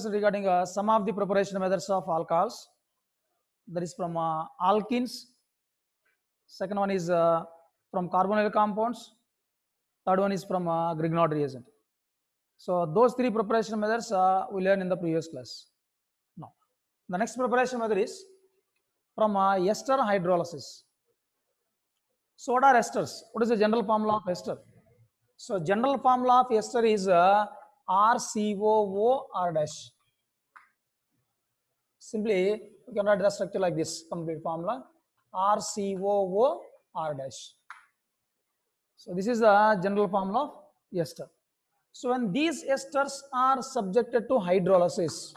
regarding some of the preparation methods of alcohols. That is from alkenes. Second one is from carbonyl compounds. Third one is from Grignard reagent. So those three preparation methods we learned in the previous class. Now, the next preparation method is from ester hydrolysis. So what are esters? What is the general formula of ester? So general formula of ester is RCOO R dash. Simply, we can write the structure like this, complete formula, RCOO R dash. So this is the general formula of ester. So when these esters are subjected to hydrolysis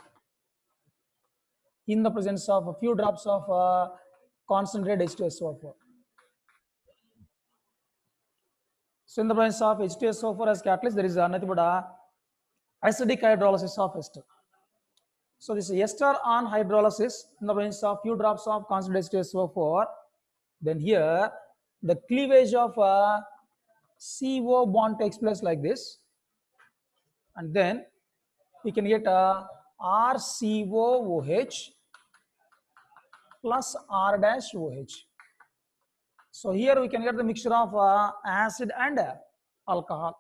in the presence of a few drops of concentrated H2SO4. So in the presence of H2SO4 as catalyst, there is nothing but acidic hydrolysis of ester. So this ester on hydrolysis in the presence of few drops of concentrated H2SO4, then here the cleavage of CO bond takes place like this, and then we can get RCOOH plus R dash OH. So here we can get the mixture of acid and alcohol.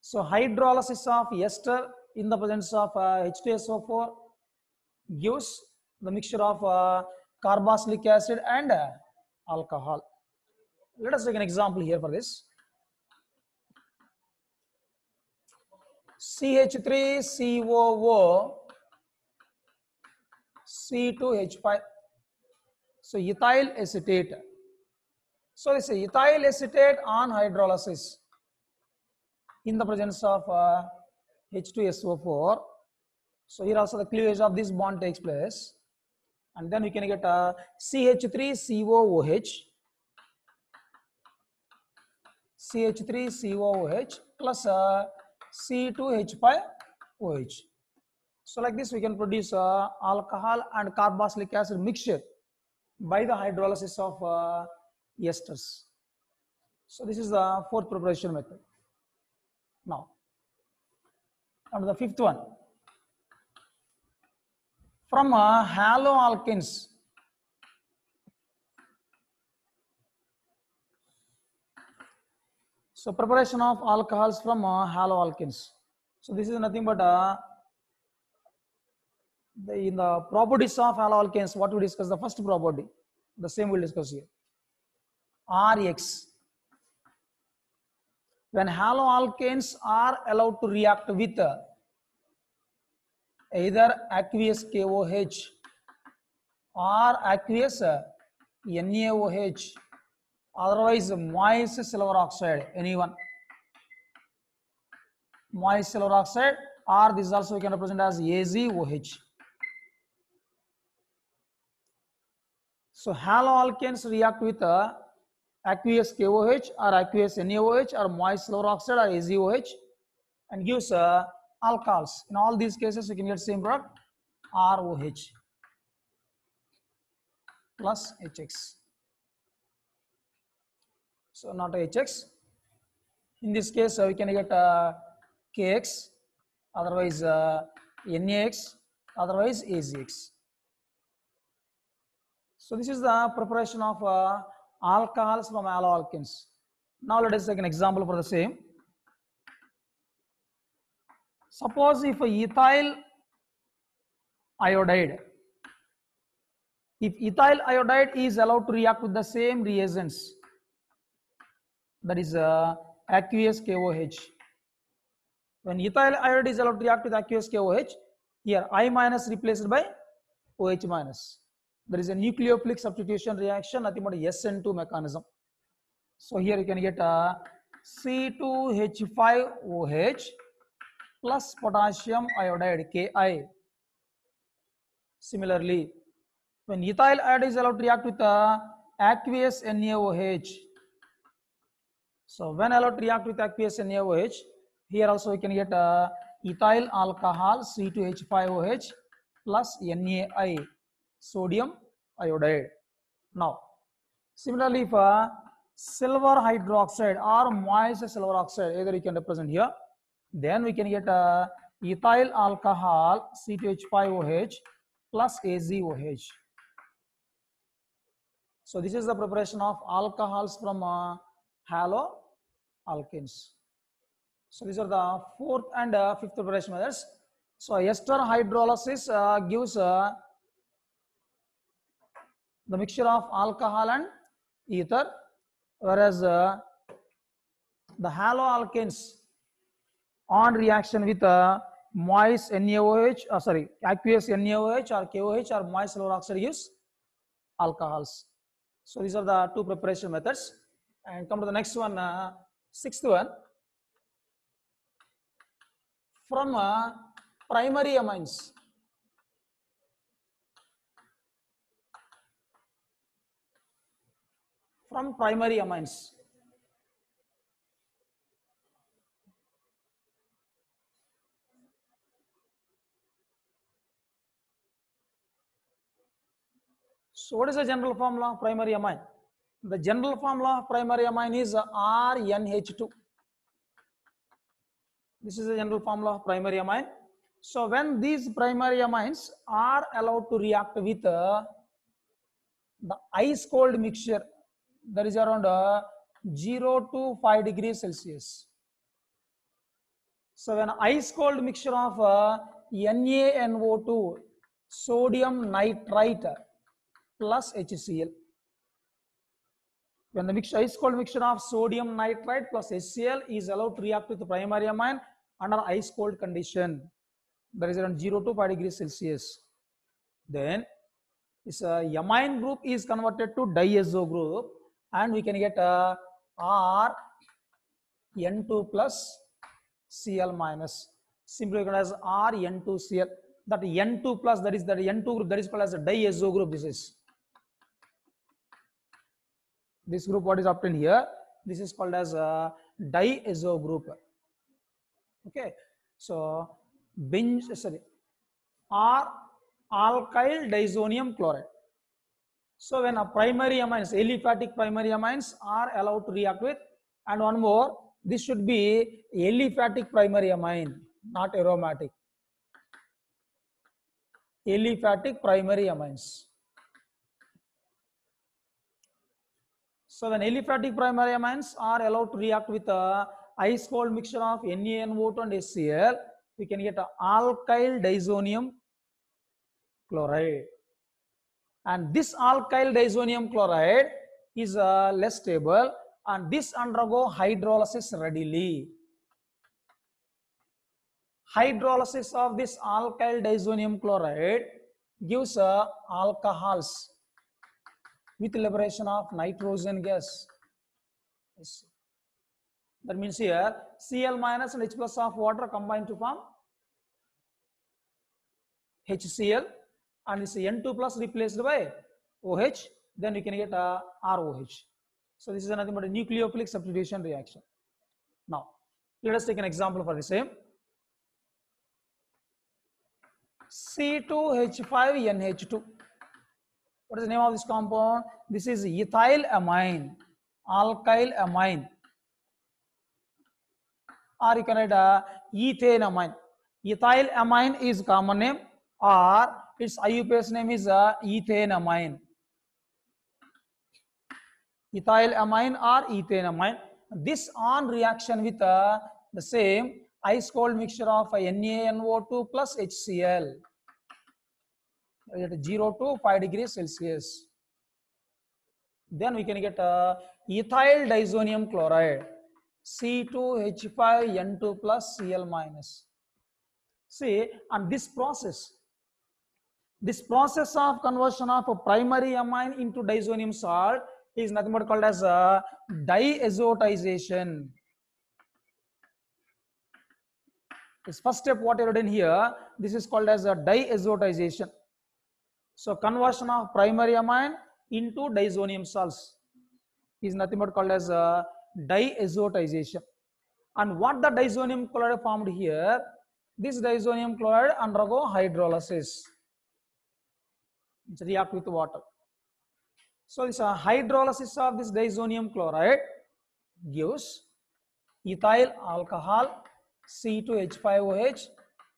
So hydrolysis of ester in the presence of H2SO4 gives the mixture of carboxylic acid and alcohol. Let us take an example here for this. CH3COO C2H5. So ethyl acetate. So this is ethyl acetate on hydrolysis in the presence of H2SO4. So here also the cleavage of this bond takes place, and then we can get CH3COOH plus C2H5OH. So like this we can produce alcohol and carboxylic acid mixture by the hydrolysis of esters. So this is the fourth preparation method. Now, on to the fifth one. From haloalkanes. So preparation of alcohols from haloalkanes. So this is nothing but in the properties of haloalkanes, what we discuss, the first property, the same we'll discuss here. RX. When haloalkanes are allowed to react with either aqueous KOH or aqueous NaOH, otherwise moist silver oxide, anyone. Moist silver oxide, or this also we can represent as AzOH. So haloalkanes react with aqueous KOH or aqueous NaOH or moist silver oxide or AzOH and gives alcohols. In all these cases, you can get same product, ROH plus HX. So not HX. In this case, we can get KX, otherwise NaX, otherwise AzX. So this is the preparation of alcohols from haloalkanes. Now let us take an example for the same. Suppose if ethyl iodide, if ethyl iodide is allowed to react with the same reagents, that is aqueous KOH. When ethyl iodide is allowed to react with aqueous KOH, here I minus replaced by OH minus. There is a nucleophilic substitution reaction, nothing but SN2 mechanism. So here you can get C2H5OH plus potassium iodide Ki. Similarly, when ethyl iodide is allowed to react with aqueous NaOH, so when allowed to react with aqueous NaOH, here also we can get ethyl alcohol C2H5OH plus NaI, sodium iodide. Now, similarly, if silver hydroxide or moist silver oxide, either you can represent here, then we can get ethyl alcohol C2H5OH plus AzOH. So this is the preparation of alcohols from haloalkanes. So these are the fourth and fifth preparation methods. So ester hydrolysis gives the mixture of alcohol and ether, whereas the haloalkanes on reaction with moist NaOH, aqueous NaOH or KOH or moist silver oxide gives alcohols. So these are the two preparation methods. And come to the next one, sixth one. From primary amines. From primary amines. So what is the general formula of primary amine? The general formula of primary amine is RNH2. This is the general formula of primary amine. So when these primary amines are allowed to react with the ice cold mixture, that is around 0 to 5 degrees Celsius. So when ice cold mixture of NaNO2, sodium nitrite plus HCl. When the ice cold mixture of sodium nitrite plus HCl is allowed to react with the primary amine under ice cold condition, that is around 0 to 5 degrees Celsius, then this amine group is converted to diazo group, and we can get RN2 plus Cl minus, simply called as RN2Cl. That N2 plus, that is the N2 group, that is called as a diazo group. This group what is obtained here, this is called as a diazo group. Okay, so R alkyl diazonium chloride. So when a primary amines, aliphatic primary amines are allowed to react with, and one more, this should be aliphatic primary amine, not aromatic. Aliphatic primary amines. So when aliphatic primary amines are allowed to react with a ice cold mixture of NaNO2 and HCl, we can get alkyl diazonium chloride. And this alkyl diazonium chloride is less stable, and this undergo hydrolysis readily. Hydrolysis of this alkyl diazonium chloride gives alcohols with liberation of nitrogen gas. That means here Cl minus and H plus of water combine to form HCl, and this N2 plus replaced by OH, then we can get ROH. So this is nothing but a nucleophilic substitution reaction. Now let us take an example for the same. C2H5NH2. What is the name of this compound? This is ethyl amine, alkyl amine, or you can write ethane amine. Ethyl amine is common name, or its IUPAC name is ethane amine. Ethyl amine or ethane amine. This on reaction with the same ice cold mixture of NaNO2 plus HCl at 0 to 5 degrees Celsius. Then we can get ethyl diazonium chloride, C2H5N2 plus Cl minus. See, and this process of conversion of a primary amine into diazonium salt is nothing but called as diazotization. This first step what you have done here, this is called as a diazotization. So conversion of primary amine into diazonium salts is nothing but called as diazotization. And what the diazonium chloride formed here, this diazonium chloride undergo hydrolysis. It react with water. So this hydrolysis of this diazonium chloride gives ethyl alcohol C2H5OH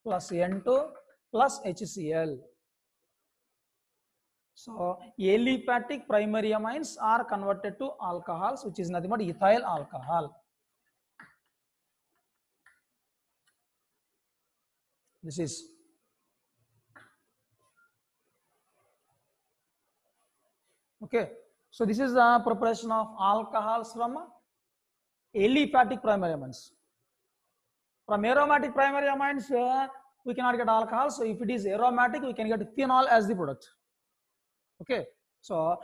plus N2 plus HCl. So aliphatic primary amines are converted to alcohols, which is nothing but ethyl alcohol. This is okay. So this is the preparation of alcohols from aliphatic primary amines. From aromatic primary amines, we cannot get alcohol. So if it is aromatic, we can get phenol as the product. Okay. So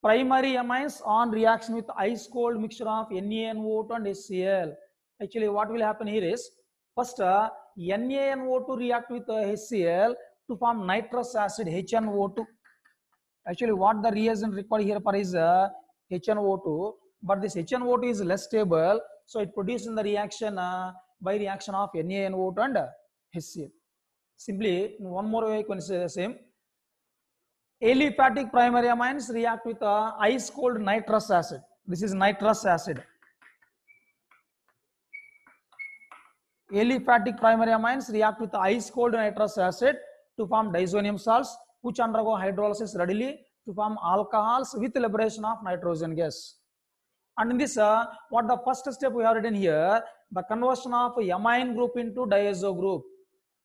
primary amines on reaction with ice cold mixture of NaNO2 and HCl. Actually, what will happen here is first NaNO2 react with HCl to form nitrous acid HNO2. Actually, what the reagent required here for is HNO2, but this HNO2 is less stable, so it produces in the reaction by reaction of NaNO2 and HCl. Simply, one more way you can say the same. Aliphatic primary amines react with ice cold nitrous acid. This is nitrous acid. Aliphatic primary amines react with ice cold nitrous acid to form diazonium salts, which undergo hydrolysis readily to form alcohols with liberation of nitrogen gas. And in this, what the first step we have written here, the conversion of amine group into diazo group.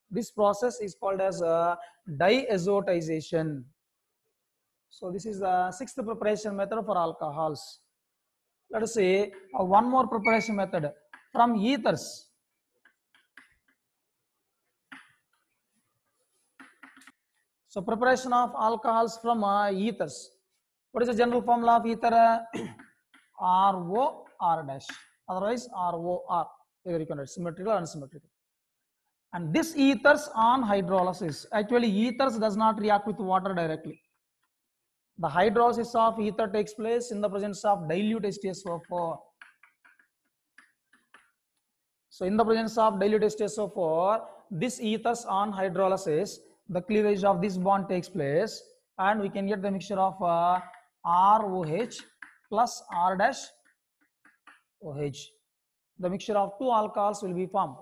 This process is called as diazotization. So this is the sixth preparation method for alcohols. Let us say one more preparation method from ethers. So preparation of alcohols from ethers. What is the general formula of ether? ROR dash. Otherwise ROR. Either you can write symmetrical or unsymmetrical. And this ethers on hydrolysis. Actually, ethers does not react with water directly. The hydrolysis of ether takes place in the presence of dilute H2SO4. So in the presence of dilute H2SO4, this ethers on hydrolysis, the cleavage of this bond takes place, and we can get the mixture of ROH plus R dash OH. The mixture of two alcohols will be formed.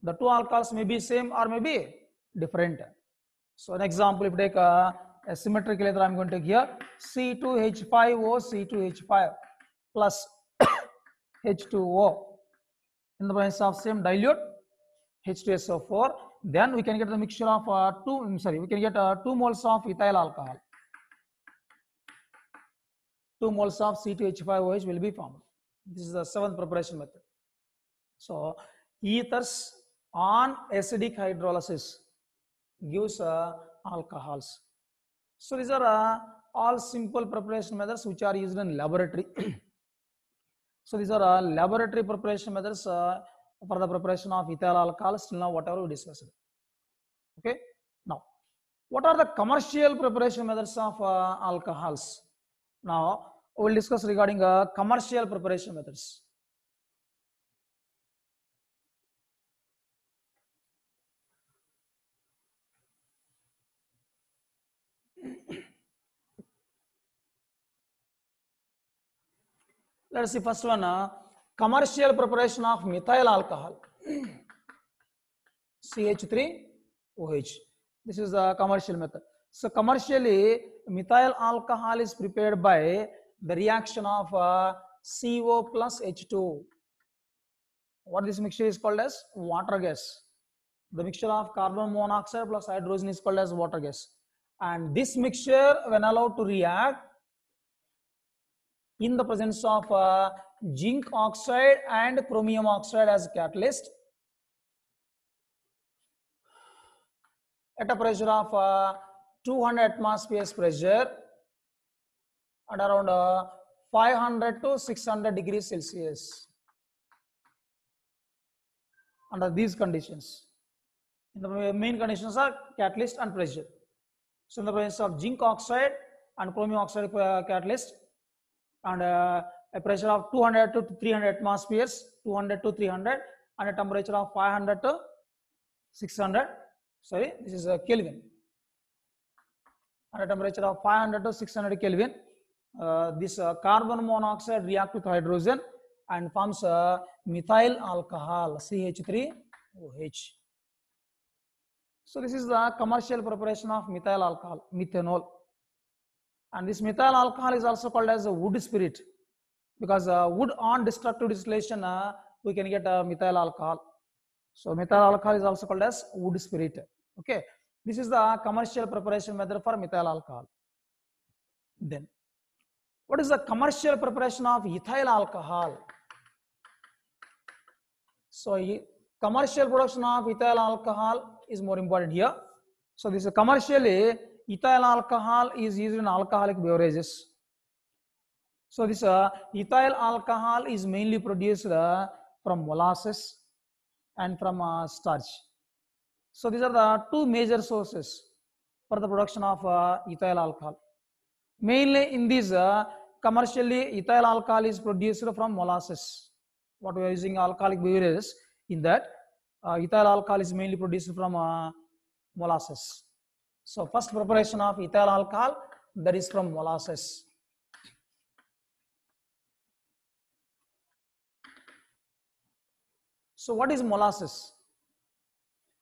The two alcohols may be same or may be different. So an example, if you take a symmetrical ether, I'm going to take here C2H5O C2H5 plus H2O in the presence of same dilute H2SO4. Then we can get the mixture of we can get 2 moles of ethyl alcohol. 2 moles of C2H5OH will be formed. This is the seventh preparation method. So ethers on acidic hydrolysis gives alcohols. So these are all simple preparation methods which are used in laboratory. So these are laboratory preparation methods for the preparation of ethyl alcohols till now whatever we discussed. Okay. Now, what are the commercial preparation methods of alcohols? Now, we will discuss regarding commercial preparation methods. Let us see first one, commercial preparation of methyl alcohol, CH3OH. This is the commercial method. So commercially, methyl alcohol is prepared by the reaction of CO plus H2. What this mixture is called as water gas. The mixture of carbon monoxide plus hydrogen is called as water gas. And this mixture, when allowed to react in the presence of zinc oxide and chromium oxide as catalyst at a pressure of 200 atmospheres pressure at around 500 to 600 degrees Celsius. Under these conditions, the main conditions are catalyst and pressure. So in the presence of zinc oxide and chromium oxide catalyst and a pressure of 200 to 300 atmospheres, 200 to 300, and a temperature of 500 to 600. Sorry, this is Kelvin. At a temperature of 500 to 600 Kelvin, this carbon monoxide reacts with hydrogen and forms methyl alcohol, CH3OH. So this is the commercial preparation of methyl alcohol, methanol. And this methyl alcohol is also called as a wood spirit, because wood on destructive distillation, we can get methyl alcohol. So methyl alcohol is also called as wood spirit. Okay, this is the commercial preparation method for methyl alcohol. Then, what is the commercial preparation of ethyl alcohol? So commercial production of ethyl alcohol is more important here. So this is commercially ethyl alcohol is used in alcoholic beverages. So this ethyl alcohol is mainly produced from molasses and from starch. So these are the two major sources for the production of ethyl alcohol. Mainly in these commercially ethyl alcohol is produced from molasses. What we are using alcoholic beverages, in that ethyl alcohol is mainly produced from molasses. So first preparation of ethyl alcohol, that is from molasses. So what is molasses?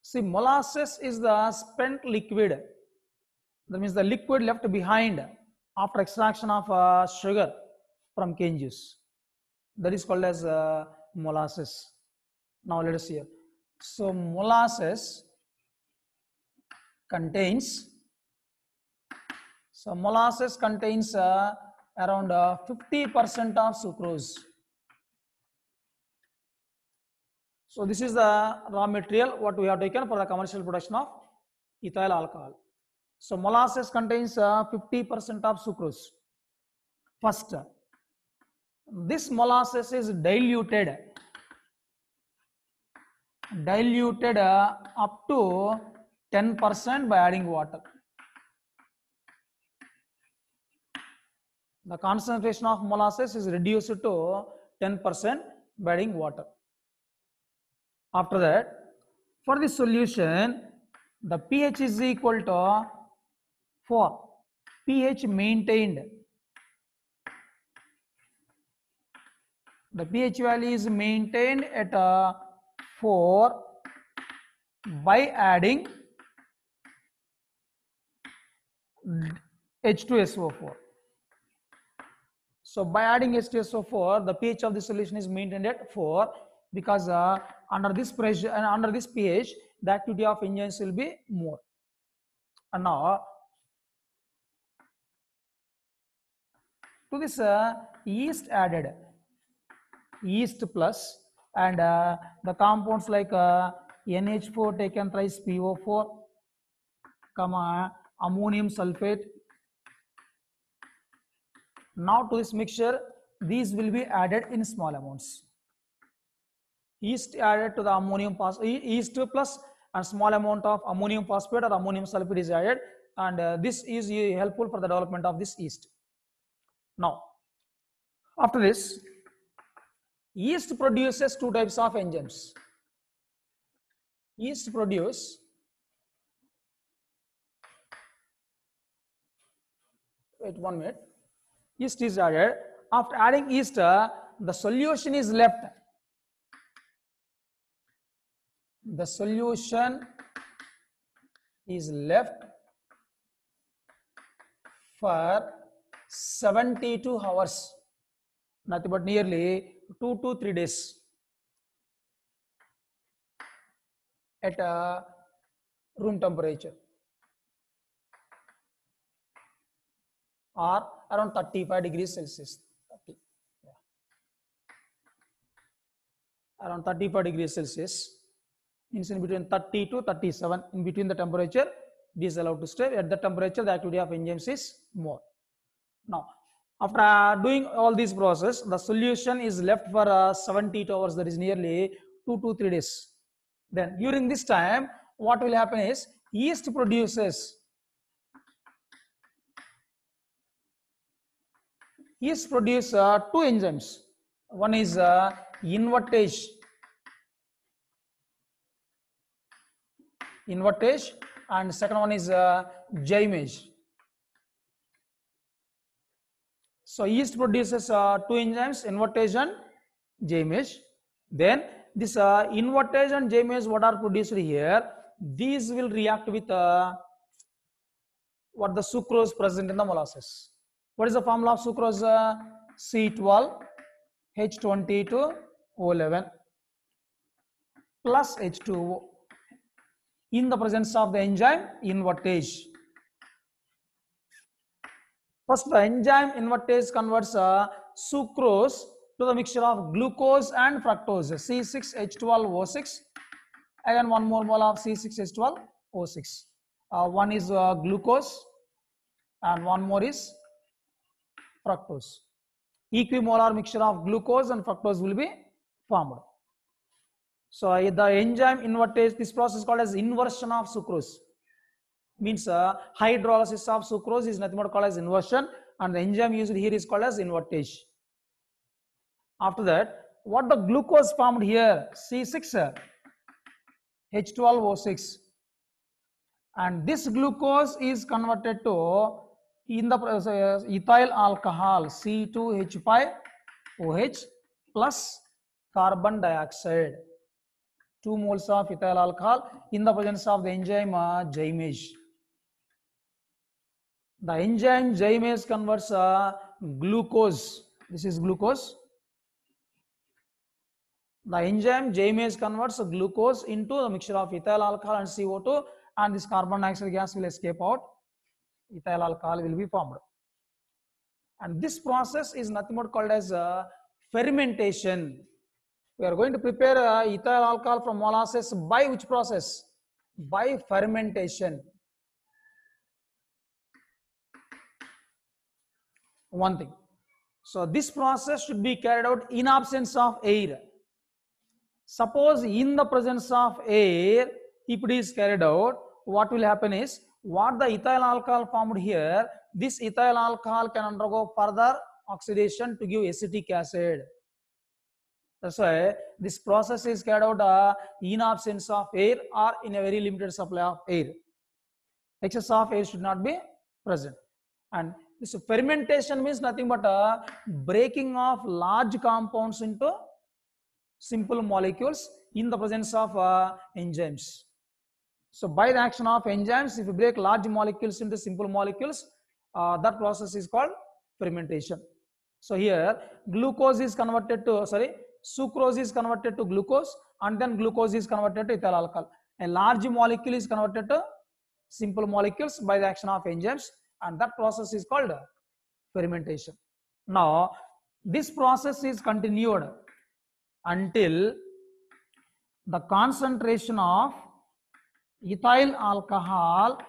See, molasses is the spent liquid. That means the liquid left behind after extraction of sugar from cane juice. That is called as molasses. Now let us see here. So molasses contains around 50% of sucrose. So this is the raw material what we have taken for the commercial production of ethyl alcohol. So molasses contains 50% of sucrose. First, this molasses is diluted up to 10% by adding water. The concentration of molasses is reduced to 10% by adding water. After that, for the solution, the pH is equal to 4. pH maintained. The pH value is maintained at 4 by adding H2SO4. So by adding H2SO4, the pH of the solution is maintained at 4, because under this pressure and under this pH, the activity of enzymes will be more. And now to this yeast added, yeast plus, and the compounds like NH4 taken thrice PO4, ammonium sulfate. Now to this mixture, these will be added in small amounts. Yeast added to the ammonium yeast plus and small amount of ammonium phosphate or ammonium sulfate is added, and this is helpful for the development of this yeast. Now, after this, yeast produces two types of enzymes. Yeast produce wait 1 minute. Yeast is added. After adding yeast, the solution is left. The solution is left for 72 hours, nothing but nearly 2 to 3 days at room temperature, or around 35 degrees Celsius. 30, yeah. Around 35 degrees Celsius. Means in between 30 to 37, in between the temperature, it is allowed to stay. At the temperature, the activity of enzymes is more. Now, after doing all this process, the solution is left for 72 hours, that is nearly 2 to 3 days. Then during this time, what will happen is yeast produces two enzymes. One is invertase, and second one is gymase. So yeast produces two enzymes, invertase and gymase. Then this invertase and gymase, what are produced here? these will react with what the sucrose present in the molasses. What is the formula of sucrose? C12H22O11 plus H2O in the presence of the enzyme invertase. First, the enzyme invertase converts sucrose to the mixture of glucose and fructose, C6H12O6. Again, one more mole of C6H12O6. One is glucose and one more is fructose. Equimolar mixture of glucose and fructose will be formed. So the enzyme invertase, this process is called as inversion of sucrose. Means hydrolysis of sucrose is nothing but called as inversion, and the enzyme used here is called as invertase. After that, what the glucose formed here, C6H12O6, and this glucose is converted to in the ethyl alcohol, C2H5OH plus carbon dioxide. 2 moles of ethyl alcohol in the presence of the enzyme zymase. The enzyme zymase converts glucose. This is glucose. The enzyme zymase converts glucose into the mixture of ethyl alcohol and CO2, and this carbon dioxide gas will escape out. Ethyl alcohol will be formed. And this process is nothing but called as fermentation. We are going to prepare ethyl alcohol from molasses by which process? By fermentation. One thing. So this process should be carried out in absence of air. Suppose in the presence of air, if it is carried out, what will happen is, what the ethyl alcohol formed here, this ethyl alcohol can undergo further oxidation to give acetic acid. That's why this process is carried out in absence of air or in a very limited supply of air. Excess of air should not be present. And this fermentation means nothing but breaking of large compounds into simple molecules in the presence of enzymes. So by the action of enzymes, if you break large molecules into simple molecules, that process is called fermentation. So here glucose is converted to, sucrose is converted to glucose, and then glucose is converted to ethyl alcohol. A large molecule is converted to simple molecules by the action of enzymes, and that process is called fermentation. Now this process is continued until the concentration of ethyl alcohol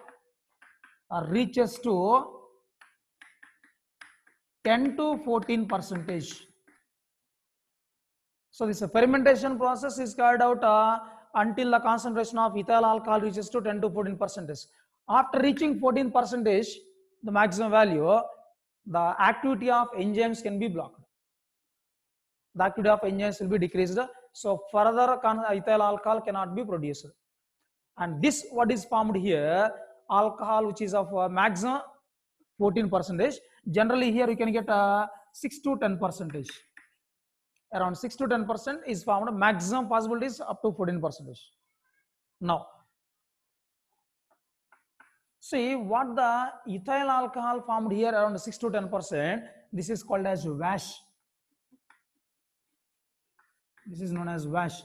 reaches to 10 to 14%. So this fermentation process is carried out until the concentration of ethyl alcohol reaches to 10 to 14%. After reaching 14%, the maximum value, the activity of enzymes can be blocked. The activity of enzymes will be decreased. So further ethyl alcohol cannot be produced. And this what is formed here, alcohol which is of maximum 14%. Generally here you can get 6 to 10%. Around 6 to 10% is formed. Maximum possibilities up to 14%. Now, see what the ethyl alcohol formed here around 6 to 10%. This is called as wash. This is known as wash.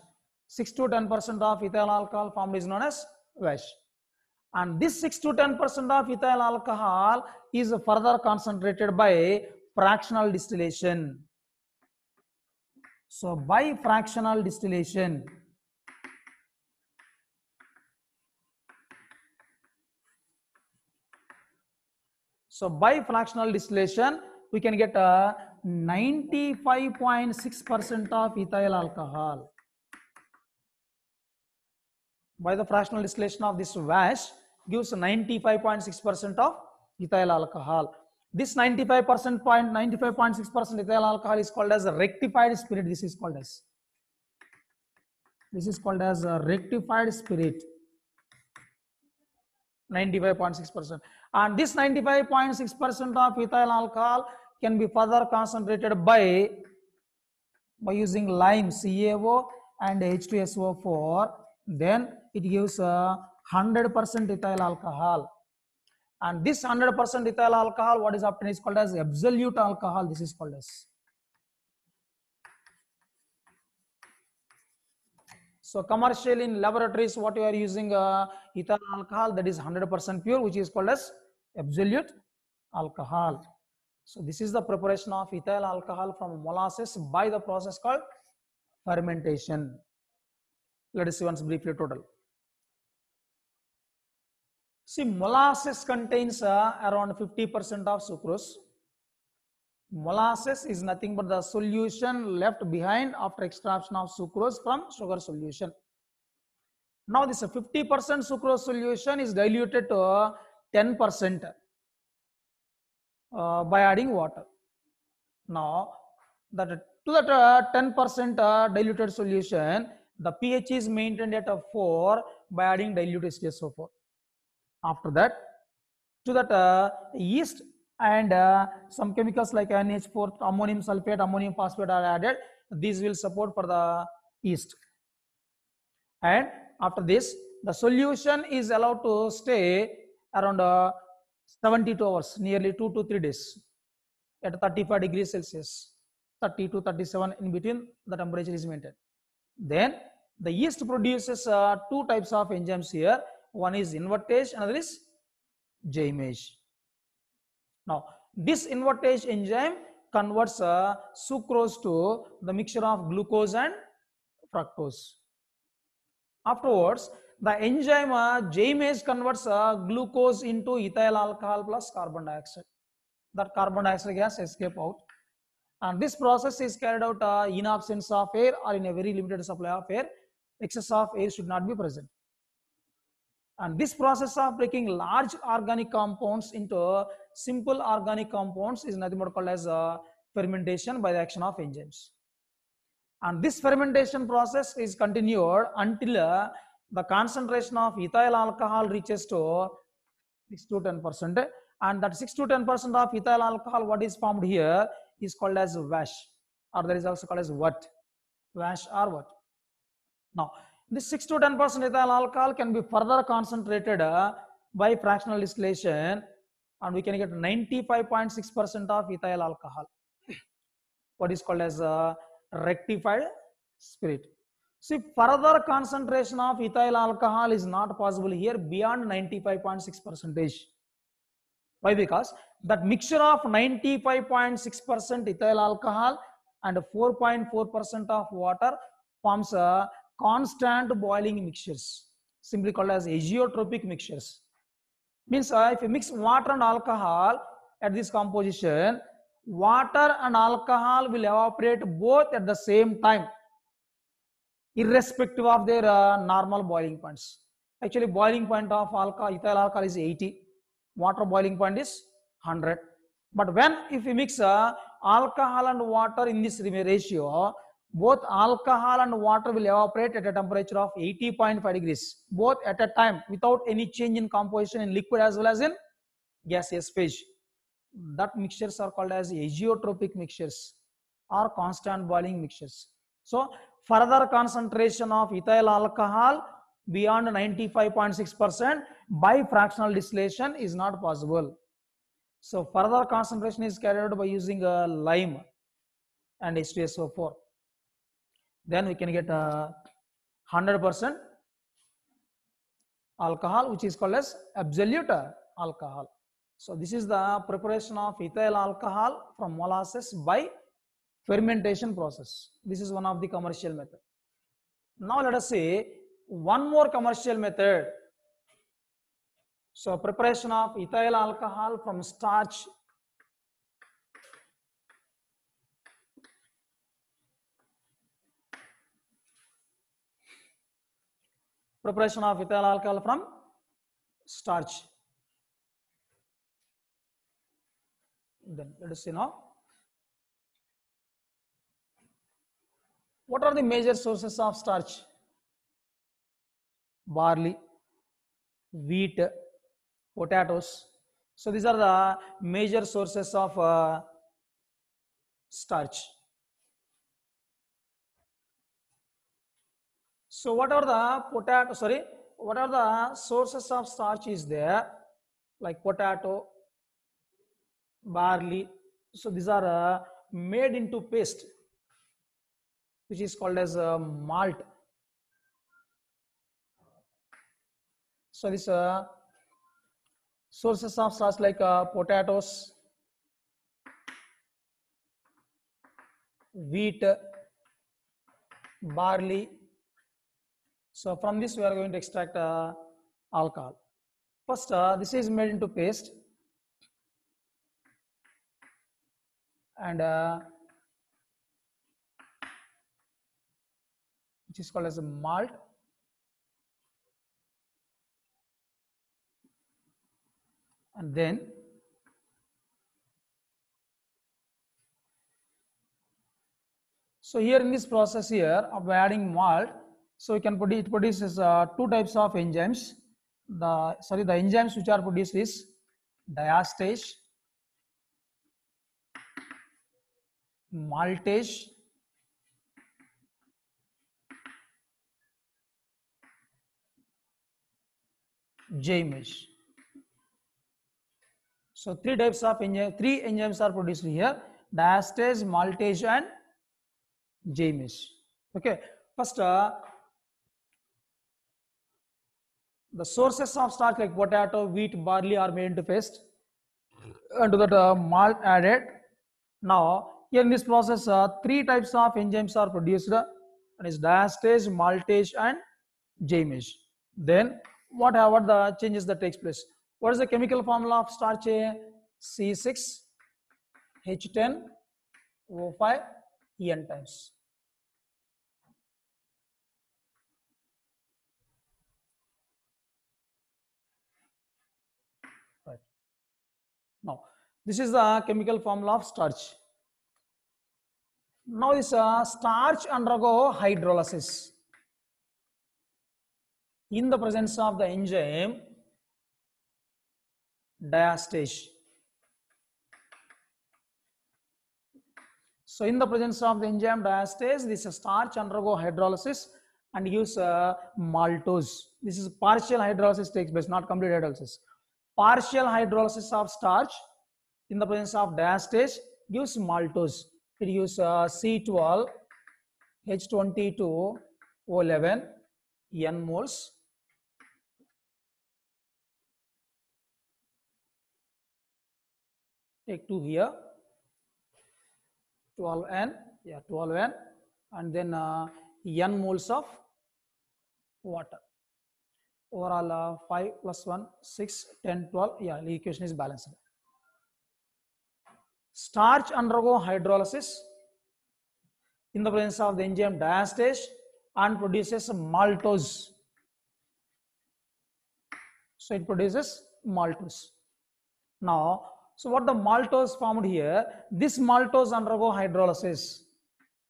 6 to 10% of ethyl alcohol formed is known as wash. And this 6 to 10% of ethyl alcohol is further concentrated by fractional distillation. So by fractional distillation, we can get 95.6% of ethyl alcohol. By the fractional distillation of this wash gives 95.6% of ethyl alcohol. This 95.6% ethyl alcohol is called as a rectified spirit. This is called as a rectified spirit. 95.6%. And this 95.6% of ethyl alcohol can be further concentrated by using lime, CaO and H2SO4. Then it gives 100% ethyl alcohol. And this 100% ethyl alcohol, what is obtained is called as absolute alcohol. This is called as. So commercially in laboratories, what you are using ethyl alcohol, that is 100% pure, which is called as absolute alcohol. So this is the preparation of ethyl alcohol from molasses by the process called fermentation. Let us see once briefly total. See, molasses contains around 50% of sucrose. Molasses is nothing but the solution left behind after extraction of sucrose from sugar solution. Now this 50% sucrose solution is diluted to 10% by adding water. Now that to that 10% diluted solution, the pH is maintained at 4 by adding dilute H2SO4. After that, to that yeast and some chemicals like NH4, ammonium sulfate, ammonium phosphate are added. These will support for the yeast. And after this, the solution is allowed to stay around 72 hours, nearly 2 to 3 days at 35 degrees Celsius, 30 to 37 in between the temperature is maintained. Then the yeast produces two types of enzymes here. One is invertase, another is Jaimage. Now, this invertase enzyme converts sucrose to the mixture of glucose and fructose. Afterwards, the enzyme Jaimage converts glucose into ethyl alcohol plus carbon dioxide. That carbon dioxide gas escape out. And this process is carried out in absence of air or in a very limited supply of air. Excess of air should not be present. And this process of breaking large organic compounds into simple organic compounds is nothing but called as fermentation by the action of enzymes. And this fermentation process is continued until the concentration of ethyl alcohol reaches to 6 to 10%. And that 6 to 10% of ethyl alcohol, what is formed here, is called as wash, or there is also called as what, wash or what. Now, this 6 to 10% ethyl alcohol can be further concentrated by fractional distillation, and we can get 95.6% of ethyl alcohol, what is called as rectified spirit. See, further concentration of ethyl alcohol is not possible here beyond 95.6%. Why? Because that mixture of 95.6% ethyl alcohol and 4.4% of water forms a constant boiling mixtures, simply called as azeotropic mixtures. Means if you mix water and alcohol at this composition, water and alcohol will evaporate both at the same time, irrespective of their normal boiling points. Actually, boiling point of ethyl alcohol is 80. Water boiling point is 100. But when if we mix alcohol and water in this ratio, both alcohol and water will evaporate at a temperature of 80.5 degrees, both at a time without any change in composition in liquid as well as in gaseous phase. That mixtures are called as azeotropic mixtures or constant boiling mixtures. So further concentration of ethyl alcohol beyond 95.6% by fractional distillation is not possible. So further concentration is carried out by using lime and H2SO4. Then we can get 100% alcohol, which is called as absolute alcohol. So this is the preparation of ethyl alcohol from molasses by fermentation process. This is one of the commercial method. Now let us see one more commercial method. So preparation of ethyl alcohol from starch. Preparation of ethyl alcohol from starch. Then let us see now. What are the major sources of starch? Barley, wheat, potatoes. So these are the major sources of starch. So what are the what are the sources of starch is there, like potato, barley. So these are made into paste, which is called as malt. So this sources of starch like potatoes, wheat, barley. So from this we are going to extract alcohol. First, this is made into paste, and which is called as a malt. And then so here in this process here of adding malt, so we can produce, it produces two types of enzymes. The enzymes which are produced is diastase, maltase, Jamesh. So three types of three enzymes are produced here: diastase, maltase, and Jamesh. Okay. First, the sources of starch like potato, wheat, barley are made into paste, and to that malt added. Now here in this process, three types of enzymes are produced. That is diastase, maltase, and Jamesh. Then what the changes that takes place? What is the chemical formula of starch? C6H10O5 N times. Right. Now this is the chemical formula of starch. Now this starch undergo hydrolysis in the presence of the enzyme diastase. So in the presence of the enzyme diastase, this starch undergo hydrolysis and gives maltose. This is partial hydrolysis takes place, not complete hydrolysis. Partial hydrolysis of starch in the presence of diastase gives maltose. It gives C12H22O11 N moles. Take 2 here, 12N, yeah, 12N, and then N moles of water. Overall 5 plus 1, 6, 10, 12. Yeah, the equation is balanced. Starch undergo hydrolysis in the presence of the enzyme diastase and produces maltose. So it produces maltose. Now, so what the maltose formed here? This maltose undergo hydrolysis.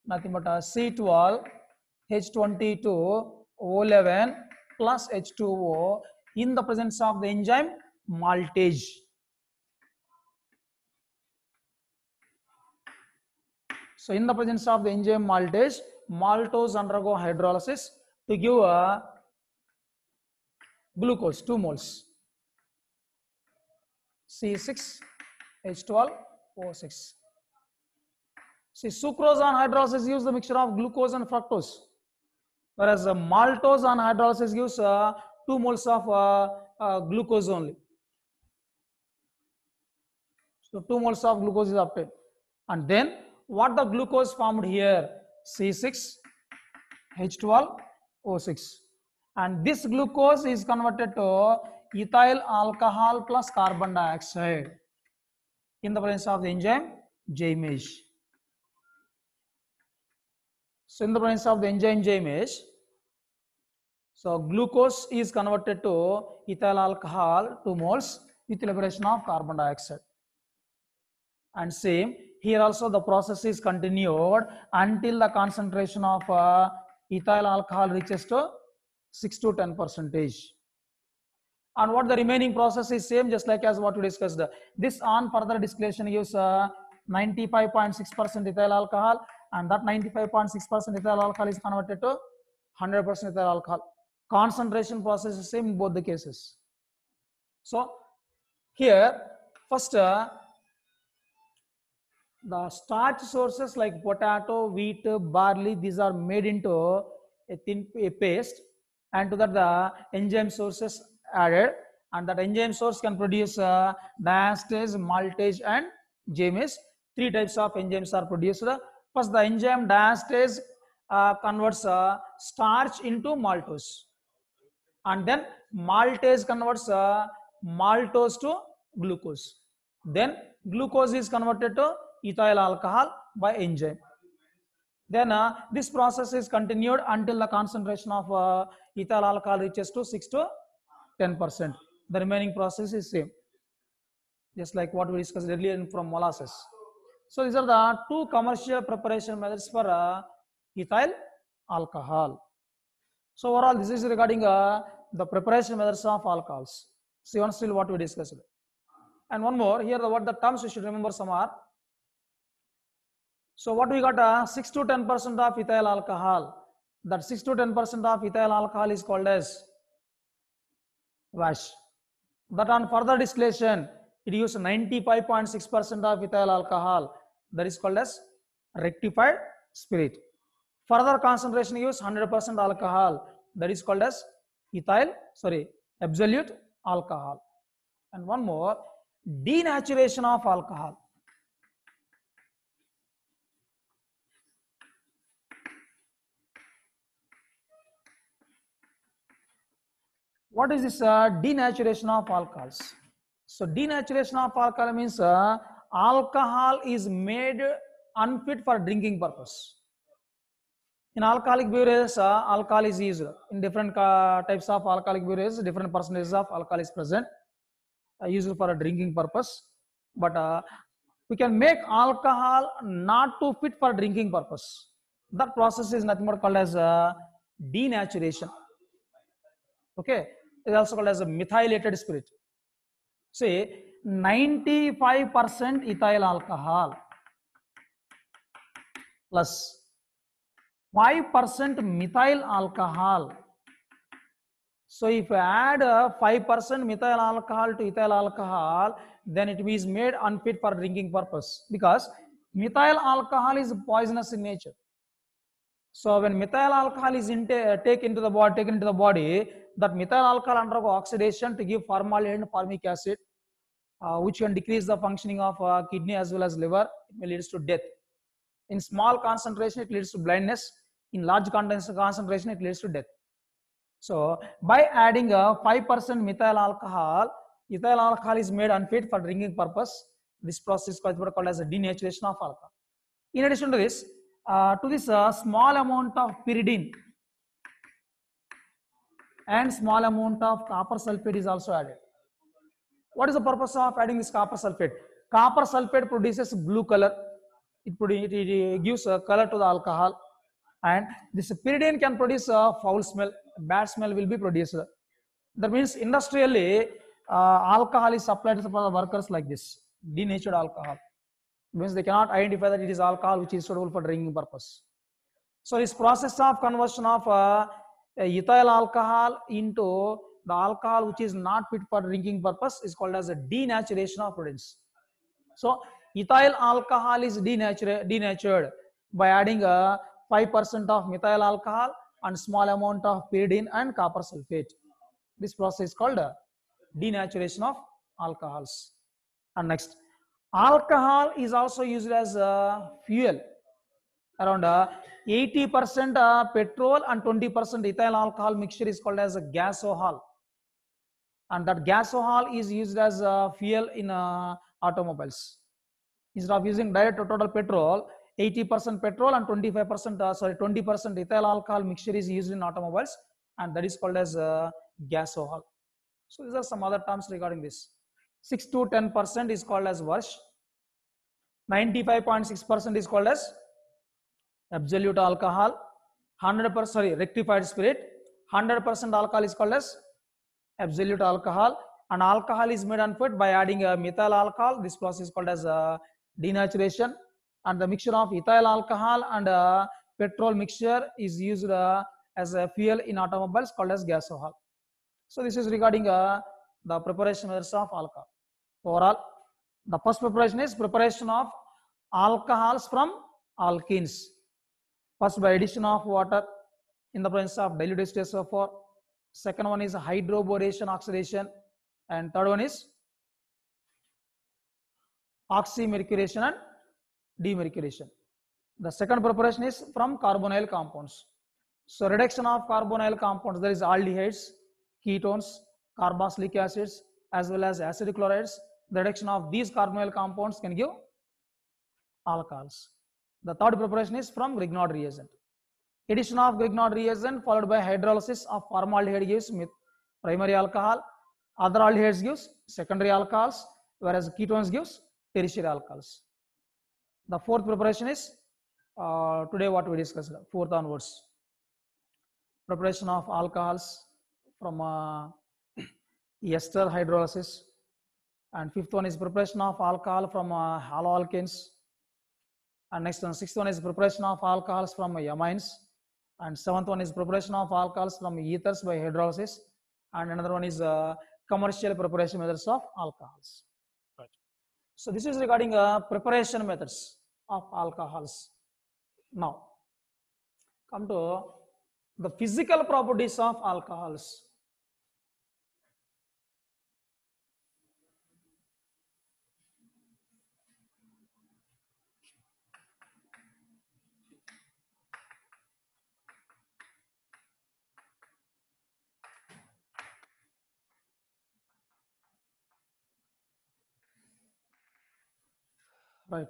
Nothing but C12H22O11 plus H2O in the presence of the enzyme maltase. So in the presence of the enzyme maltase, maltose undergo hydrolysis to give a glucose, 2 moles, C6H12O6. See, sucrose on hydrolysis gives the mixture of glucose and fructose, whereas maltose on hydrolysis gives 2 moles of glucose only. So 2 moles of glucose is obtained. And then what the glucose formed here? C6H12O6. And this glucose is converted to ethyl alcohol plus carbon dioxide in the presence of the enzyme Jamesh. So in the presence of the enzyme Jamesh, so glucose is converted to ethyl alcohol 2 moles with liberation of carbon dioxide. And same here also the process is continued until the concentration of ethyl alcohol reaches to 6 to 10%. And what the remaining process is same, just like as what we discussed. This on further distillation gives 95.6% ethyl alcohol, and that 95.6% ethyl alcohol is converted to 100% ethyl alcohol, Concentration process is same in both the cases. So here first the starch sources like potato, wheat, barley, these are made into a paste, and to that the enzyme sources added, and that enzyme source can produce diastase, maltase and jamase. Three types of enzymes are produced. First, the enzyme diastase converts starch into maltose, and then maltase converts maltose to glucose. Then glucose is converted to ethyl alcohol by enzyme. Then this process is continued until the concentration of ethyl alcohol reaches to 6 to 10%. The remaining process is same, just like what we discussed earlier from molasses. So these are the two commercial preparation methods for ethyl alcohol. So overall, this is regarding the preparation methods of alcohols. See, one still what we discussed. And one more here, what the terms you should remember some are. So what we got 6 to 10% of ethyl alcohol. That 6 to 10% of ethyl alcohol is called as wash. That on further distillation, it uses 95.6% of ethyl alcohol. That is called as rectified spirit. Further concentration use 100% alcohol. That is called as absolute alcohol. And one more, denaturation of alcohol. What is this denaturation of alcohols? So denaturation of alcohol means alcohol is made unfit for drinking purpose. In alcoholic beverages, alcohol is used. In different types of alcoholic beverages, different percentages of alcohol is present, used for a drinking purpose. But we can make alcohol not to fit for drinking purpose. That process is nothing but called as denaturation. Okay, it is also called as a methylated spirit. Say 95% ethyl alcohol plus 5% methyl alcohol. So if you add 5% methyl alcohol to ethyl alcohol, then it is made unfit for drinking purpose, because methyl alcohol is poisonous in nature. So when methyl alcohol is taken into the body, that methyl alcohol undergo oxidation to give formaldehyde and formic acid, which can decrease the functioning of kidney as well as liver. It may lead to death. In small concentration, it leads to blindness. In large concentration, it leads to death. So by adding 5% methyl alcohol, ethyl alcohol is made unfit for drinking purpose. This process is called as a denaturation of alcohol. In addition to this, small amount of pyridine and small amount of copper sulfate is also added. What is the purpose of adding this copper sulfate? Copper sulfate produces blue color. It gives a color to the alcohol, and this pyridine can produce a foul smell. Bad smell will be produced. That means industrially alcohol is supplied to the workers like this, denatured alcohol. It means they cannot identify that it is alcohol which is suitable for drinking purpose. So this process of conversion of ethyl alcohol into the alcohol which is not fit for drinking purpose is called as a denaturation of proteins. So ethyl alcohol is denatured by adding 5% of methyl alcohol and small amount of pyridine and copper sulfate. This process is called denaturation of alcohols. And next, alcohol is also used as fuel. Around 80% petrol and 20% ethyl alcohol mixture is called as a gasohol, and that gasohol is used as fuel in automobiles. Instead of using direct total petrol, 80% petrol and 20% ethyl alcohol mixture is used in automobiles, and that is called as gasohol. So these are some other terms regarding this. 6 to 10% is called as Varsh. 95.6% is called as absolute alcohol. 100% rectified spirit. 100% alcohol is called as absolute alcohol, and alcohol is made unfit by adding methyl alcohol. This process is called as denaturation, and the mixture of ethyl alcohol and petrol mixture is used as a fuel in automobiles called as gasohol. So this is regarding the preparation methods of alcohol. Overall, the first preparation is preparation of alcohols from alkenes. First, by addition of water in the presence of dilute H2SO4. Second one is hydroboration oxidation, and third one is oxymercuration and demercuration. The second preparation is from carbonyl compounds. So reduction of carbonyl compounds, there is aldehydes, ketones, carboxylic acids, as well as acid chlorides. The reduction of these carbonyl compounds can give alcohols. The third preparation is from Grignard reagent. Addition of Grignard reagent followed by hydrolysis of formaldehyde gives primary alcohol. Other aldehydes gives secondary alcohols, whereas ketones gives tertiary alcohols. The fourth preparation is today what we discussed, fourth onwards. Preparation of alcohols from ester hydrolysis, and fifth one is preparation of alcohol from haloalkanes, and next one, sixth one is preparation of alcohols from amines, and seventh one is preparation of alcohols from ethers by hydrolysis, and another one is commercial preparation methods of alcohols. Right. So this is regarding preparation methods of alcohols. Now come to the physical properties of alcohols. Right.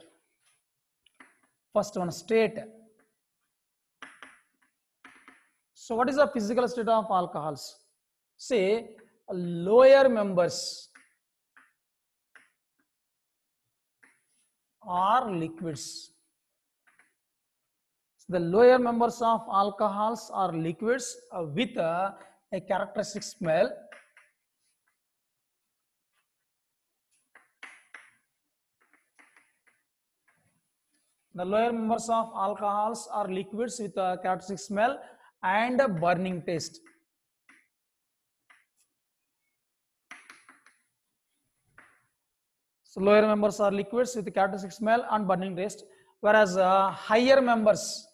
First one, state. So what is the physical state of alcohols? Say lower members are liquids. The lower members of alcohols are liquids with a characteristic smell. The lower members of alcohols are liquids with a characteristic smell and a burning taste. So lower members are liquids with a characteristic smell and burning taste, whereas higher members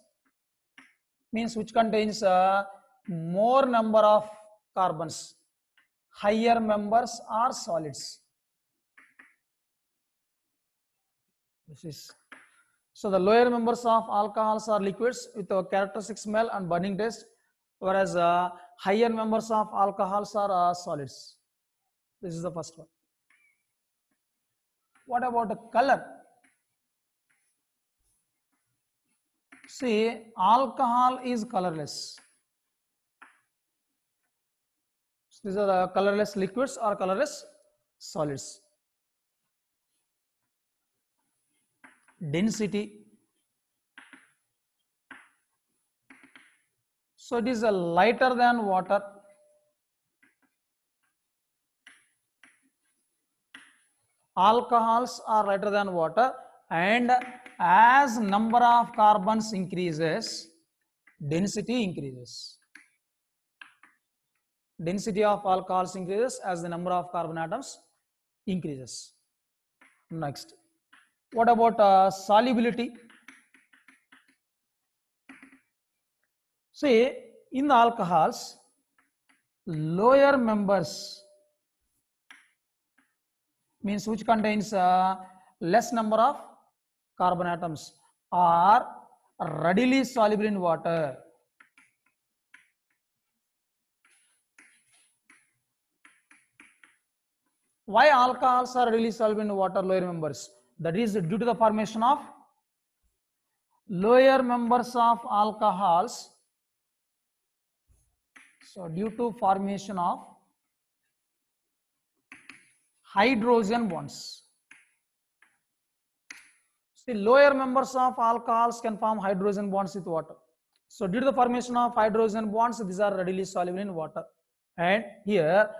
means which contains more number of carbons. Higher members are solids. This is so the lower members of alcohols are liquids with a characteristic smell and burning taste, whereas higher members of alcohols are solids. This is the first one. What about the color? See, alcohol is colorless. So these are the colorless liquids or colorless solids. Density. So it is lighter than water. Alcohols are lighter than water, and as number of carbons increases, density increases. Density of alcohols increases as the number of carbon atoms increases. Next, what about solubility? See, in the alcohols, lower members means which contains less number of carbon atoms are readily soluble in water. Why alcohols are readily soluble in water, lower members? That is due to the formation of lower members of alcohols. So due to formation of hydrogen bonds. See, lower members of alcohols can form hydrogen bonds with water. So due to the formation of hydrogen bonds, these are readily soluble in water. And here,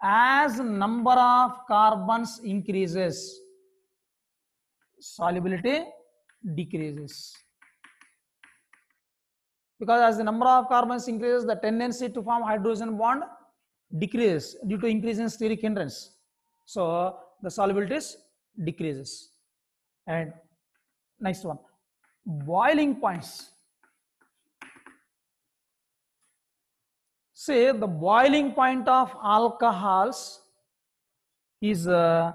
as number of carbons increases, solubility decreases. because as the number of carbons increases, the tendency to form hydrogen bond decreases due to increase in steric hindrance. So the solubility decreases. And next one, boiling points. Say the boiling point of alcohols is more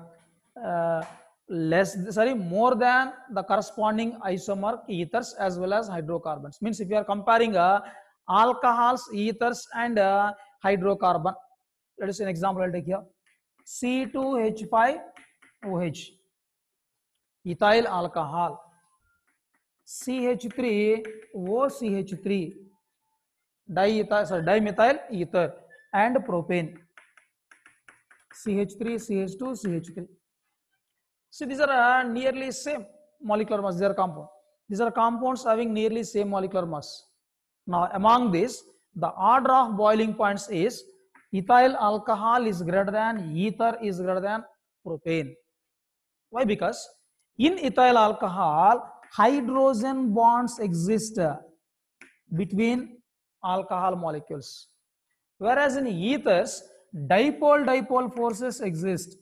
than the corresponding isomer ethers as well as hydrocarbons. Means if you are comparing alcohols, ethers and hydrocarbon, let us see an example. I'll take here C2H5OH, ethyl alcohol, CH3OCH3, dimethyl ether, and propane, CH3, CH2, CH3. See, these are nearly same molecular mass. These are compound. These are compounds having nearly same molecular mass. Now, among these, the order of boiling points is ethyl alcohol is greater than ether is greater than propane. Why? Because in ethyl alcohol, hydrogen bonds exist between alcohol molecules, whereas in ethers, dipole-dipole forces exist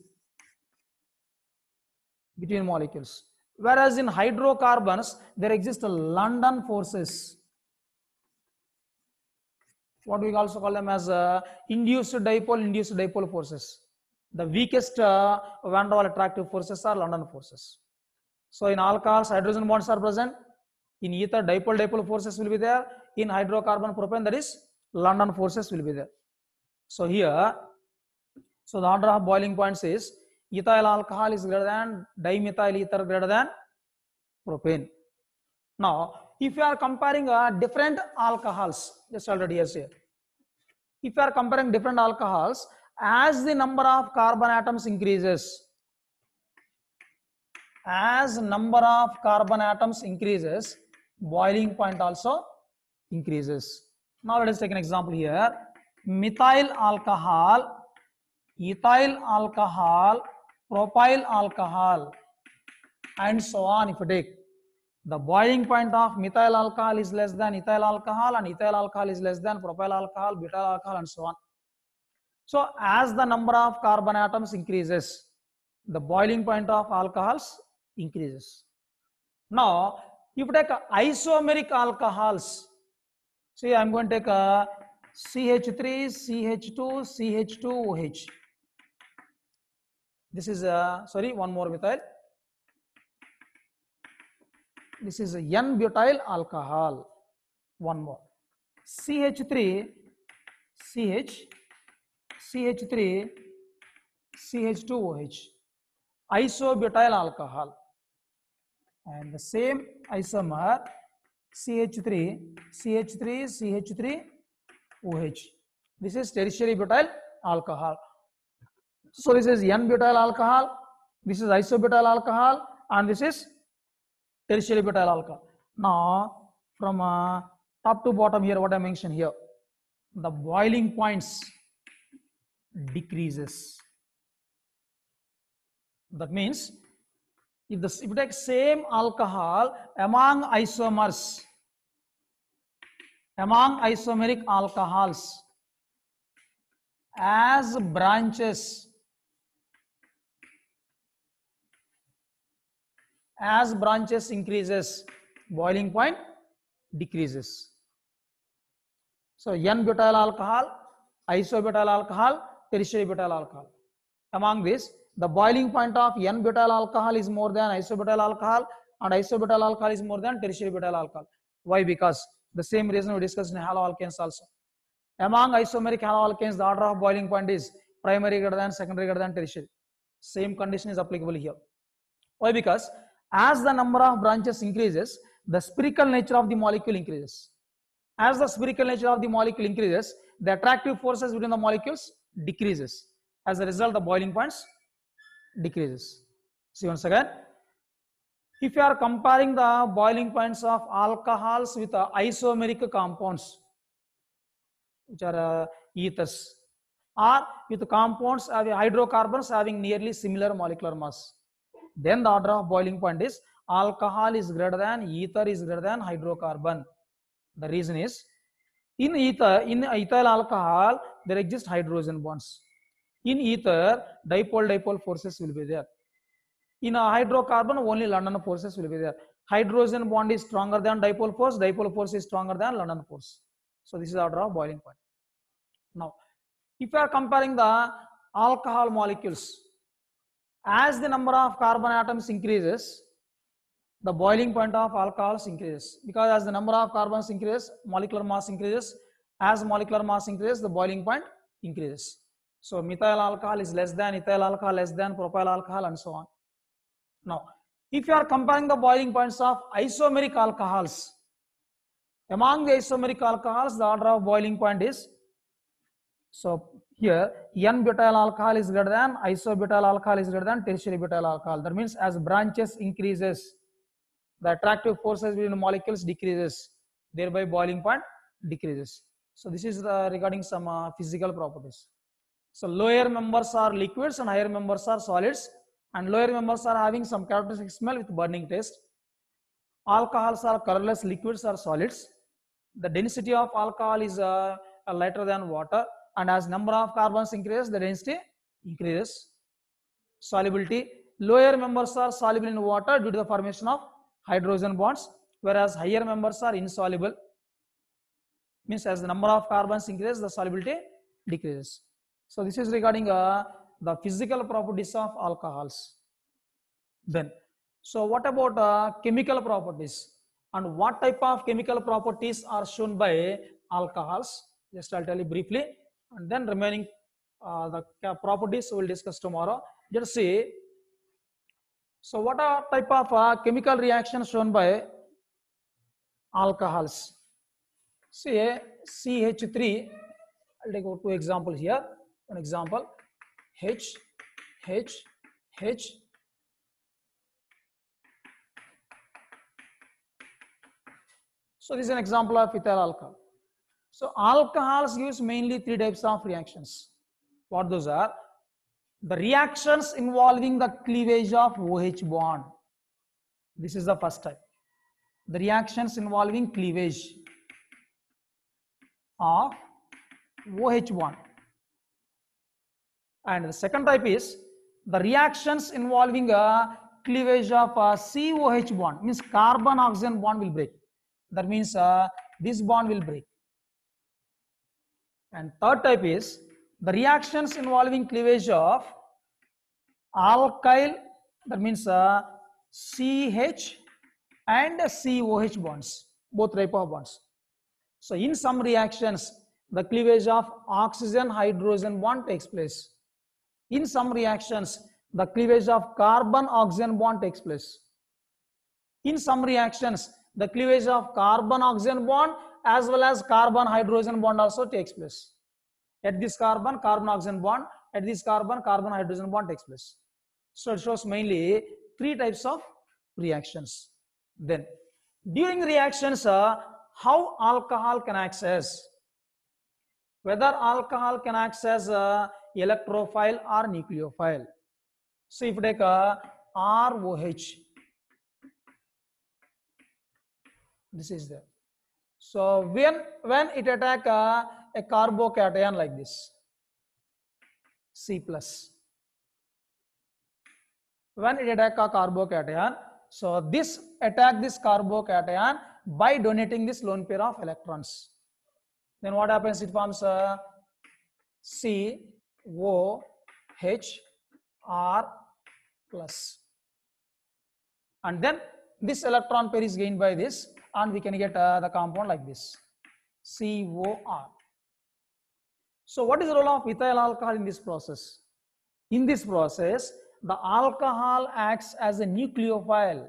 between molecules, whereas in hydrocarbons there exist London forces, what we also call them as induced dipole forces. The weakest van der Waals attractive forces are London forces. So in alcohols, hydrogen bonds are present. In ether, dipole forces will be there. In hydrocarbon, propane, that is London forces will be there. So here, so the order of boiling points is ethyl alcohol is greater than dimethyl ether greater than propane. Now, if you are comparing different alcohols, just already here, if you are comparing different alcohols, as the number of carbon atoms increases, boiling point also increases. Now let us take an example here. Methyl alcohol, ethyl alcohol, propyl alcohol, and so on. If you take, the boiling point of methyl alcohol is less than ethyl alcohol, and ethyl alcohol is less than propyl alcohol, butyl alcohol, and so on. So as the number of carbon atoms increases, the boiling point of alcohols increases. Now, if you take isomeric alcohols, see, I'm going to take a CH3, CH2, CH2OH. This is one more methyl. This is a N-butyl alcohol. One more. CH3, CH3, CH2OH. Isobutyl alcohol. And the same isomer CH3, CH3OH. This is tertiary butyl alcohol. So this is N-butyl alcohol, this is isobutyl alcohol, and this is tertiary butyl alcohol. Now, from top to bottom here, what I mentioned here, the boiling points decreases. That means, if you take same alcohol among isomers, among isomeric alcohols, as branches increases, boiling point decreases. So N-butyl alcohol, isobutyl alcohol, tertiary butyl alcohol. Among this, the boiling point of N-butyl alcohol is more than isobutyl alcohol, and isobutyl alcohol is more than tertiary butyl alcohol. Why? Because the same reason we discussed in haloalkanes also. Among isomeric haloalkanes, the order of boiling point is primary greater than, secondary greater than, tertiary. Same condition is applicable here. Why? Because as the number of branches increases, the spherical nature of the molecule increases. As the spherical nature of the molecule increases, the attractive forces between the molecules decreases. As a result, the boiling points decreases. See once again, if you are comparing the boiling points of alcohols with isomeric compounds, which are ethers, or with compounds of hydrocarbons having nearly similar molecular mass, then the order of boiling point is alcohol is greater than, ether is greater than hydrocarbon. The reason is in ethyl alcohol there exist hydrogen bonds. In ether, dipole forces will be there. In a hydrocarbon, only London forces will be there. Hydrogen bond is stronger than dipole force is stronger than London force. So this is the order of boiling point. Now, if you are comparing the alcohol molecules, as the number of carbon atoms increases, the boiling point of alcohols increases, because as the number of carbons increases, molecular mass increases. As molecular mass increases, the boiling point increases. So methyl alcohol is less than ethyl alcohol, less than propyl alcohol, and so on. Now, if you are comparing the boiling points of isomeric alcohols, among the isomeric alcohols, the order of boiling point is, so here N-butyl alcohol is greater than, isobutyl alcohol is greater than tertiary butyl alcohol. That means as branches increases, the attractive forces between the molecules decreases, thereby boiling point decreases. So this is regarding some physical properties. So lower members are liquids and higher members are solids, and lower members are having some characteristic smell with burning taste. Alcohols are colorless liquids or solids. The density of alcohol is lighter than water, and as number of carbons increases, the density increases. Solubility, lower members are soluble in water due to the formation of hydrogen bonds, whereas higher members are insoluble. Means as the number of carbons increases, the solubility decreases. So this is regarding the physical properties of alcohols. Then, so what about chemical properties, and what type of chemical properties are shown by alcohols? Just I'll tell you briefly, and then remaining the properties we will discuss tomorrow. Just see. So what are type of chemical reactions shown by alcohols? See CH3. I'll take 2 examples here. An example, H. So this is an example of ethyl alcohol. So alcohols use mainly 3 types of reactions. What those are? The reactions involving the cleavage of OH bond. This is the first type. The reactions involving cleavage of OH bond. And the second type is the reactions involving a cleavage of COH bond, means carbon oxygen bond will break. That means this bond will break. And third type is the reactions involving cleavage of alkyl, that means CH and COH bonds, both type of bonds. So in some reactions, the cleavage of oxygen hydrogen bond takes place. In some reactions, the cleavage of carbon oxygen bond takes place. In some reactions, the cleavage of carbon oxygen bond as well as carbon hydrogen bond also takes place. At this carbon oxygen bond, at this carbon hydrogen bond takes place. So it shows mainly 3 types of reactions. Then during reactions, how alcohol can act as, whether alcohol can act as electrophile or nucleophile. So if you take ROH, this is there. So when it attack a carbocation like this, C plus, when it attack a carbocation, so this attack this carbocation by donating this lone pair of electrons. Then what happens? It forms a COHR plus, and then this electron pair is gained by this, and we can get the compound like this, COR. So what is the role of ethyl alcohol in this process? In this process, the alcohol acts as a nucleophile.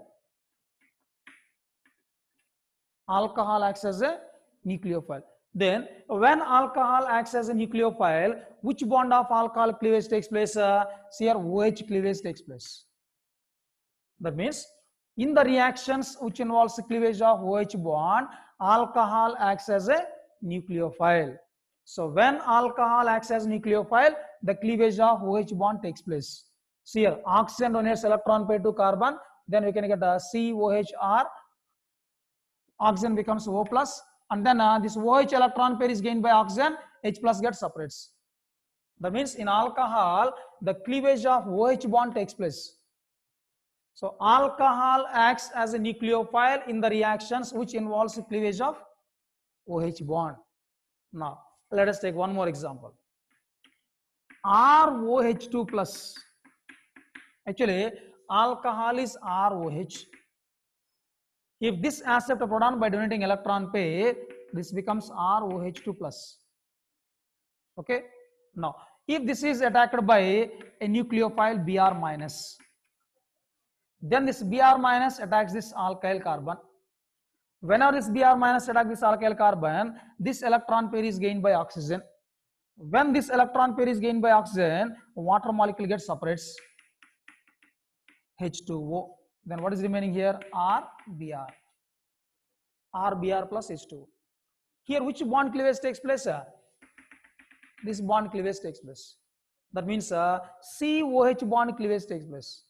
Alcohol acts as a nucleophile. Then when alcohol acts as a nucleophile, which bond of alcohol cleavage takes place? Here OH cleavage takes place. That means in the reactions which involves cleavage of OH bond, alcohol acts as a nucleophile. So when alcohol acts as nucleophile, the cleavage of OH bond takes place. So here oxygen donates electron pair to carbon, then we can get a COHR, oxygen becomes O plus, and then this OH electron pair is gained by oxygen, H plus gets separates. That means in alcohol, the cleavage of OH bond takes place. So alcohol acts as a nucleophile in the reactions which involves cleavage of OH bond. Now, let us take one more example. ROH2 plus. Actually, alcohol is ROH. If this accepts a proton by donating electron pair, this becomes ROH2 plus. Okay. Now, if this is attacked by a nucleophile Br minus, then this Br minus attacks this alkyl carbon. Whenever this Br minus attacks this alkyl carbon, this electron pair is gained by oxygen. When this electron pair is gained by oxygen, water molecule gets separates H2O. Then what is remaining here? RBr. RBr plus H2O. Here which bond cleavage takes place? This bond cleavage takes place. That means COH bond cleavage takes place.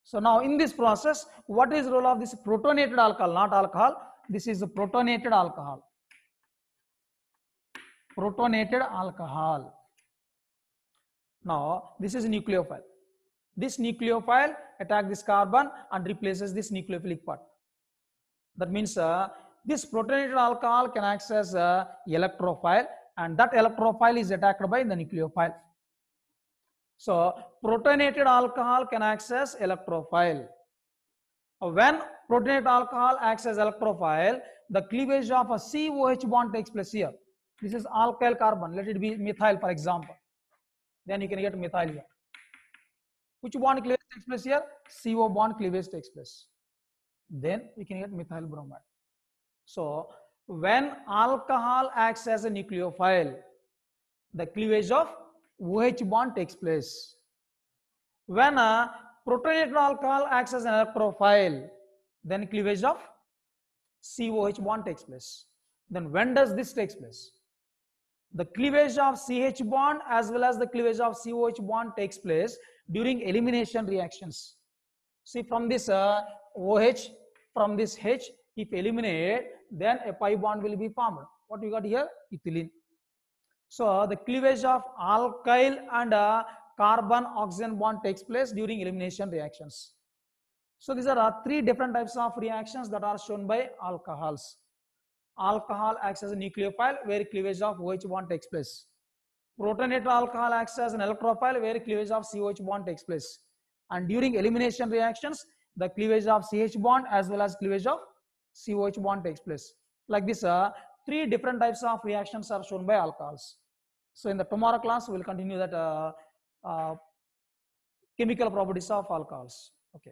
So now in this process, what is the role of this protonated alcohol? Not alcohol. This is a protonated alcohol. Protonated alcohol. Now this is a nucleophile. This nucleophile attacks this carbon and replaces this nucleophilic part. That means this protonated alcohol can act as electrophile, and that electrophile is attacked by the nucleophile. So protonated alcohol can act as electrophile. When protonated alcohol acts as electrophile, the cleavage of a COH bond takes place here. This is alkyl carbon. Let it be methyl, for example. Then you can get methyl here. Which bond cleavage takes place here? CO bond cleavage takes place. Then we can get methyl bromide. So when alcohol acts as a nucleophile, the cleavage of OH bond takes place. When a protonated alcohol acts as an electrophile, then cleavage of COH bond takes place. Then when does this take place? The cleavage of CH bond as well as the cleavage of COH bond takes place during elimination reactions. See, from this OH, from this H, if eliminate, then a pi bond will be formed. What we got here? Ethylene. So the cleavage of alkyl and carbon oxygen bond takes place during elimination reactions. So these are three different types of reactions that are shown by alcohols. Alcohol acts as a nucleophile where cleavage of OH bond takes place. Protonated alcohol acts as an electrophile where cleavage of COH bond takes place. And during elimination reactions, the cleavage of CH bond as well as cleavage of COH bond takes place. Like this, three different types of reactions are shown by alcohols. So in the tomorrow class, we will continue that chemical properties of alcohols. Okay.